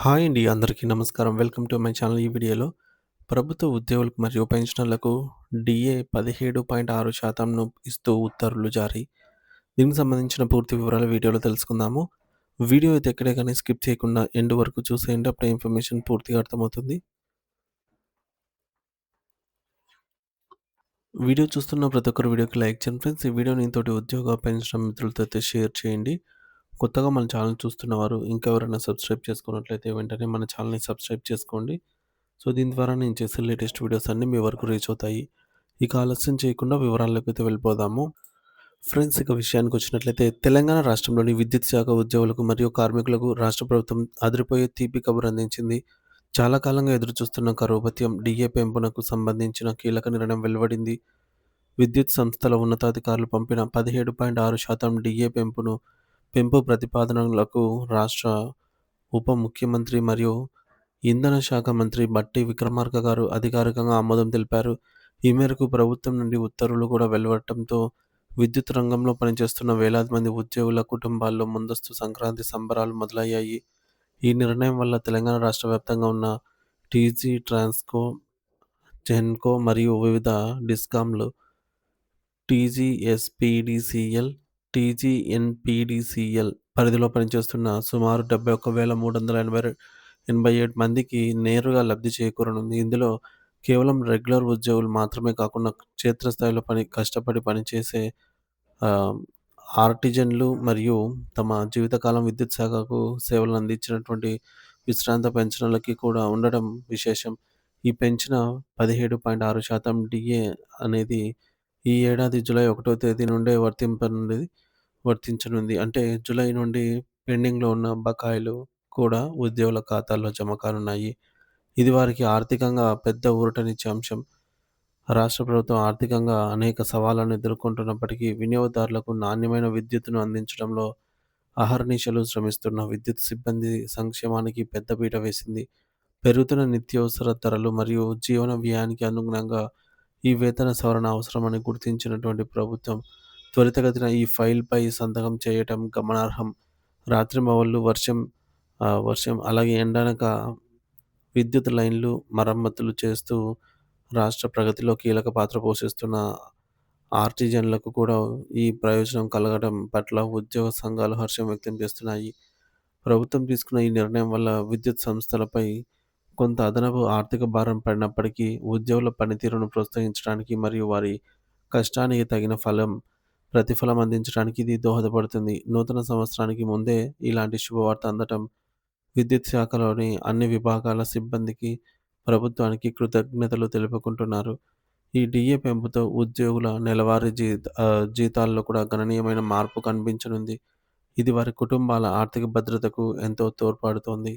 Hi అండి. అందరికీ నమస్కారం. Welcome to my channel. ఈ వీడియోలో ప్రభుత్వ ఉద్యోగులకు మరియు పెన్షనర్లకు డీఏ 17.6% ఇస్తూ ఉత్తర్వులు జారీ. దీనికి సంబంధించిన పూర్తి వివరాలు వీడియోలో తెలుసుకుందాము. వీడియో అయితే ఎక్కడే గాని స్కిప్ చేయకుండా ఎండ్ వరకు చూసేయండి. అప్పుడే ఇన్ఫర్మేషన్ పూర్తిగా అర్థమవుతుంది. వీడియో చూస్తున్న ప్రతి ఒక్కరు వీడియోకి లైక్ చేయండి ఫ్రెండ్స్. ఈ వీడియోని తోటి ఉద్యోగ, పెన్షన్ మిత్రులతో అయితే షేర్ చేయండి. కొత్తగా మన ఛానల్ చూస్తున్నవారు ఇంకా ఎవరైనా సబ్స్క్రైబ్ చేసుకున్నట్లయితే వెంటనే మన ఛానల్‌ని సబ్స్క్రైబ్ చేసుకోండి. సో, దీని ద్వారా నేను చేసే లేటెస్ట్ వీడియోస్ అన్నీ మీ వరకు రీచ్ అవుతాయి. ఇక ఆలస్యం చేయకుండా వివరాల్లోకైతే వెళ్ళిపోదాము. ఫ్రెండ్స్, ఇక విషయానికొచ్చినట్లయితే తెలంగాణ రాష్ట్రంలోని విద్యుత్ శాఖ ఉద్యోగులకు మరియు కార్మికులకు రాష్ట్ర ప్రభుత్వం అదిరిపోయే తీపి కబురు అందించింది. చాలా కాలంగా ఎదురుచూస్తున్న కరువు భత్యం, డీఏ పెంపునకు సంబంధించిన కీలక నిర్ణయం వెలువడింది. విద్యుత్ సంస్థల ఉన్నతాధికారులు పంపిన 17.6% డీఏ పెంపు ప్రతిపాదనలకు రాష్ట్ర ఉప ముఖ్యమంత్రి మరియు ఇంధన శాఖ మంత్రి బట్టి విక్రమార్క గారు అధికారికంగా ఆమోదం తెలిపారు. ఈ మేరకు ప్రభుత్వం నుండి ఉత్తర్వులు కూడా వెలువడటంతో విద్యుత్ రంగంలో పనిచేస్తున్న వేలాది మంది ఉద్యోగుల కుటుంబాల్లో ముందస్తు సంక్రాంతి సంబరాలు మొదలయ్యాయి. ఈ నిర్ణయం వల్ల తెలంగాణ రాష్ట్ర వ్యాప్తంగా ఉన్న టీజీ, ట్రాన్స్‌కో, జెన్‌కో మరియు వివిధ డిస్కామ్‌లు టీజీఎస్‌పీడీసీఎల్, టీజీఎన్‌పీడీసీఎల్ పరిధిలో పనిచేస్తున్న సుమారు 71,387 మందికి నేరుగా లబ్ధి చేకూరనుంది. ఇందులో కేవలం రెగ్యులర్ ఉద్యోగులు మాత్రమే కాకుండా క్షేత్రస్థాయిలో కష్టపడి పనిచేసే ఆహ్, ఆర్టిజన్లు మరియు తమ జీవితకాలం విద్యుత్ శాఖకు సేవలందించినటువంటి విశ్రాంత పెన్షనర్లకి కూడా ఉండడం విశేషం. ఈ పెంచిన 17.6% డీఏ అనేది ఈ ఏడాది జూలై 1 తేదీ నుండే వర్తించనుంది. అంటే జూలై నుండి పెండింగ్‌లో ఉన్న బకాయిలు కూడా ఉద్యోగుల ఖాతాల్లో జమ కానున్నాయి. ఇది వారికి ఆర్థికంగా పెద్ద ఊరటనిచ్చే అంశం. రాష్ట్ర ప్రభుత్వం ఆర్థికంగా అనేక సవాళ్లను ఎదుర్కొంటున్నప్పటికీ వినియోగదారులకు నాణ్యమైన విద్యుత్తును అందించడంలో అహర్నిశలు శ్రమిస్తున్న విద్యుత్ సిబ్బంది సంక్షేమానికి పెద్దపీట వేసింది. పెరుగుతున్న నిత్యావసర ధరలు మరియు జీవన వ్యయానికి అనుగుణంగా ఈ వేతన సవరణ అవసరమని గుర్తించినటువంటి ప్రభుత్వం త్వరితగతిన ఈ ఫైల్‌పై సంతకం చేయటం గమనార్హం. రాత్రింబవళ్లు వర్షం అలాగే ఎండనక విద్యుత్ లైన్లు మరమ్మతులు చేస్తూ రాష్ట్ర ప్రగతిలో కీలక పాత్ర పోషిస్తున్న ఆర్టిజన్లకు కూడా ఈ ప్రయోజనం కలగడం పట్ల ఉద్యోగ సంఘాలు హర్షం వ్యక్తం చేస్తున్నాయి. ప్రభుత్వం తీసుకున్న ఈ నిర్ణయం వల్ల విద్యుత్ సంస్థలపై కొంత అదనపు ఆర్థిక భారం పడినప్పటికీ ఉద్యోగుల పనితీరును ప్రోత్సహించడానికి మరియు వారి కష్టానికి తగిన ప్రతిఫలం అందించడానికి ఇది దోహదపడుతుంది. నూతన సంవత్సరానికి ముందే ఇలాంటి శుభవార్త అందటం విద్యుత్ శాఖలోని అన్ని విభాగాల సిబ్బందికి, ప్రభుత్వానికి కృతజ్ఞతలు తెలుపుకుంటున్నారు. ఈ డీఏ పెంపుతో ఉద్యోగుల నెలవారీ జీతాల్లో కూడా గణనీయమైన మార్పు కనిపించనుంది. ఇది వారి కుటుంబాల ఆర్థిక భద్రతకు ఎంతో తోడ్పడుతోంది.